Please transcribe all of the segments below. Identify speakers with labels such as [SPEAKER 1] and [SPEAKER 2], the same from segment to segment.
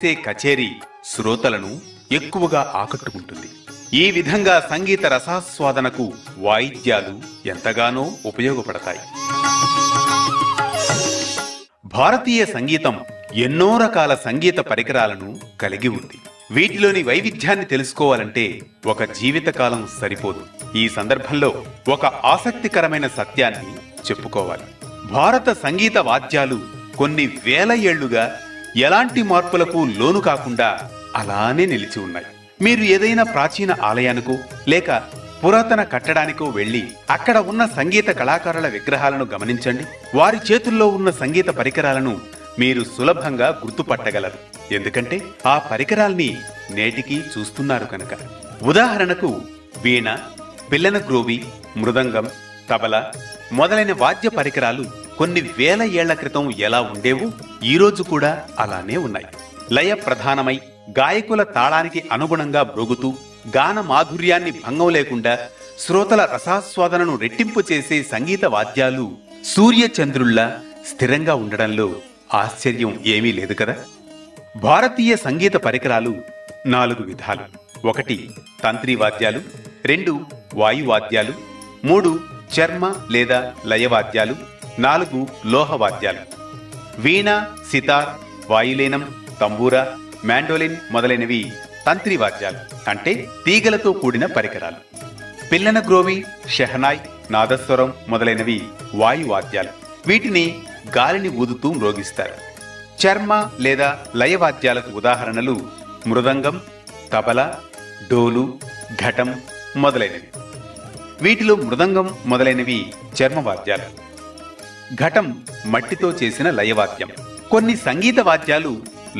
[SPEAKER 1] కచేరీ శ్రోతలను ఎక్కువగా ఆకట్టుకుంటుంది. ఈ విధంగా సంగీత రసాస్వాదనకు వాయిద్యాలు ఎంతగానో ఉపయోగపడతాయి. భారతీయ సంగీతం ఎన్నో రకాల సంగీత పరికరాలను కలిగి ఉంది. వీటిలోని వైవిధ్యాన్ని తెలుసుకోవాలంటే ఒక జీవితకాలం సరిపోదు. ఈ సందర్భంలో ఒక ఆసక్తికరమైన సత్యాన్ని చెప్పుకోవాలి. భారత సంగీత వాద్యాలు కొన్ని వేల ఏళ్లుగా ఎలాంటి మార్పులకు లోను కాకుండా అలానే నిలిచి ఉన్నాయి. మీరు ఏదైనా ప్రాచీన ఆలయానికో లేక పురాతన కట్టడానికో వెళ్లి అక్కడ ఉన్న సంగీత కళాకారుల విగ్రహాలను గమనించండి. వారి చేతుల్లో ఉన్న సంగీత పరికరాలను మీరు సులభంగా గుర్తుపట్టగలరు. ఎందుకంటే ఆ పరికరాల్ని నేటికి చూస్తున్నారు కనుక. ఉదాహరణకు వీణ, పిల్లన గ్రోవి, మృదంగం, తబలా మొదలైన వాద్య పరికరాలు కొన్ని వేల ఏళ్ల క్రితం ఎలా ఉండేవో ఈరోజు కూడా అలానే ఉన్నాయి. లయ ప్రధానమై గాయకుల తాళానికి అనుగుణంగా మ్రోగుతూ గాన మాధుర్యాన్ని భంగం లేకుండా శ్రోతల రసాస్వాదనను రెట్టింపు చేసే సంగీత వాద్యాలు సూర్యచంద్రుల్లా స్థిరంగా ఉండడంలో ఆశ్చర్యం ఏమీ లేదు కదా. భారతీయ సంగీత పరికరాలు 4 విధాలు. 1 తంత్రి వాద్యాలు, 2 వాయువాద్యాలు, 3 చర్మ లేదా లయవాద్యాలు, 4 లోహవాద్యాలు. వీణ, సితార్, వాయులీనం, తంబూరా, మ్యాండోలిన్ మొదలైనవి తంత్రి వాద్యాలు, అంటే తీగలతో కూడిన పరికరాలు. పిల్లన గ్రోవి, షెహనాయ్, నాదస్వరం మొదలైనవి వాయువాద్యాలు. వీటిని గాలిని ఊదుతూ మ్రోగిస్తారు. చర్మ లేదా లయవాద్యాలకు ఉదాహరణలు మృదంగం, తబలా, డోలు, ఘటం మొదలైనవి. వీటిలో మృదంగం మొదలైనవి చర్మవాద్యాలు. ఘటం మట్టితో చేసిన లయవాద్యం. కొన్ని సంగీత వాద్యాలు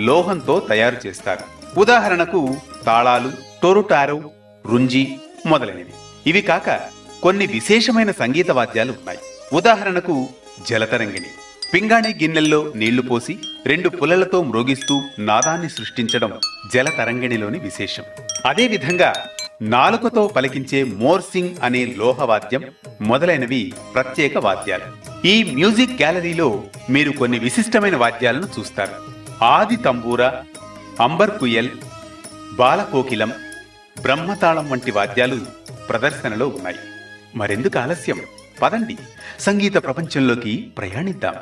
[SPEAKER 1] లోహంతో తయారు చేస్తారు. ఉదాహరణకు తాళాలు, టొరుటారో, రుంజి మొదలైనవి. ఇవి కాక కొన్ని విశేషమైన సంగీత వాద్యాలు ఉన్నాయి. ఉదాహరణకు జలతరంగిణి. పింగాణి గిన్నెల్లో నీళ్లు పోసి 2 పుల్లలతో మ్రోగిస్తూ నాదాన్ని సృష్టించడం జలతరంగిణిలోని విశేషం. అదేవిధంగా నాలుకతో పలికించే మోర్సింగ్ అనే లోహవాద్యం మొదలైనవి ప్రత్యేక వాద్యాలు. ఈ మ్యూజిక్ గ్యాలరీలో మీరు కొన్ని విశిష్టమైన వాద్యాలను చూస్తారు. ఆది తంబూరా, అంబర్ కుయల్, బాలకోకిలం, బ్రహ్మతాళం వంటి వాద్యాలు ప్రదర్శనలో ఉన్నాయి. మరెందుకు ఆలస్యం? పదండి, సంగీత ప్రపంచంలోకి ప్రయాణిద్దాం.